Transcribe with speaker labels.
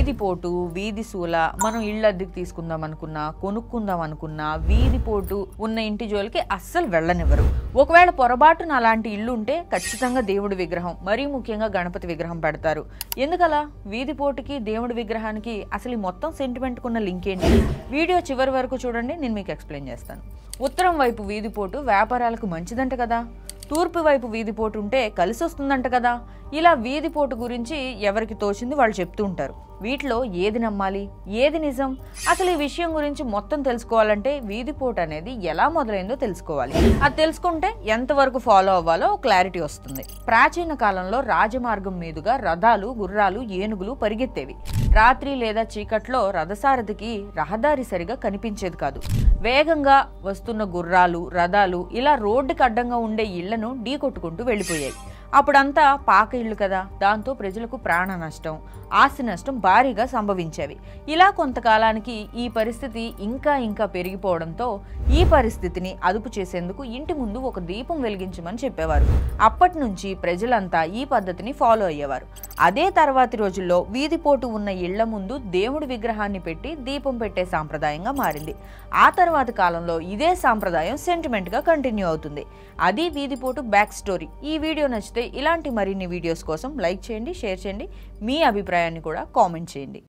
Speaker 1: వీధిపోటు, వీధి సూల, మనం ఇళ్ళు అద్దెకి తీసుకుందాం అనుకున్నా, కొనుక్కుందాం అనుకున్నా వీధిపోటు ఉన్న ఇంటి జోలికి అస్సలు వెళ్ళనివ్వరు. ఒకవేళ పొరపాటున అలాంటి ఇల్లు ఉంటే ఖచ్చితంగా దేవుడి విగ్రహం, మరీ ముఖ్యంగా గణపతి విగ్రహం పెడతారు. ఎందుకలా? వీధిపోటుకి దేవుడి విగ్రహానికి అసలు ఈ మొత్తం సెంటిమెంట్కి ఉన్న లింక్ ఏంటి? వీడియో చివరి వరకు చూడండి, నేను మీకు ఎక్స్ప్లెయిన్ చేస్తాను. ఉత్తరం వైపు వీధిపోటు వ్యాపారాలకు మంచిదంట కదా, తూర్పు వైపు వీధిపోటు ఉంటే కలిసి వస్తుందంట కదా. ఇలా వీధిపోటు గురించి ఎవరికి తోచింది వాళ్ళు చెప్తూ ఉంటారు. వీటిలో ఏది నమ్మాలి, ఏది నిజం? అసలు ఈ విషయం గురించి మొత్తం తెలుసుకోవాలంటే వీధిపోటు అనేది ఎలా మొదలైందో తెలుసుకోవాలి. అది తెలుసుకుంటే ఎంతవరకు ఫాలో అవ్వాలో క్లారిటీ వస్తుంది. ప్రాచీన కాలంలో రాజమార్గం మీదుగా రథాలు, గుర్రాలు, ఏనుగులు పరిగెత్తేవి. రాత్రి లేదా చీకట్లో రథసారథికి రహదారి సరిగా కనిపించేది కాదు. వేగంగా వస్తున్న గుర్రాలు, రథాలు ఇలా రోడ్డుకి అడ్డంగా ఉండే ఇళ్లను ఢీ కొట్టుకుంటూ వెళ్ళిపోయాయి. అప్పుడంతా పాక ఇళ్ళు కదా, దాంతో ప్రజలకు ప్రాణ నష్టం, ఆస్తి నష్టం భారీగా సంభవించేవి. ఇలా కొంతకాలానికి ఈ పరిస్థితి ఇంకా పెరిగిపోవడంతో ఈ పరిస్థితిని అదుపు చేసేందుకు ఇంటి ముందు ఒక దీపం వెలిగించమని చెప్పేవారు. అప్పటి నుంచి ప్రజలంతా ఈ పద్ధతిని ఫాలో అయ్యేవారు. అదే తర్వాతి రోజుల్లో వీధిపోటు ఉన్న ఇళ్ల ముందు దేవుడి విగ్రహాన్ని పెట్టి దీపం పెట్టే సాంప్రదాయంగా మారింది. ఆ తర్వాతి కాలంలో ఇదే సాంప్రదాయం సెంటిమెంట్గా కంటిన్యూ అవుతుంది. అది వీధిపోటు బ్యాక్ స్టోరీ. ఈ వీడియో నచ్చితే ఇలాంటి మరిన్ని వీడియోస్ కోసం లైక్ చేయండి, షేర్ చేయండి, మీ అభిప్రాయాన్ని కూడా కామెంట్ చేయండి.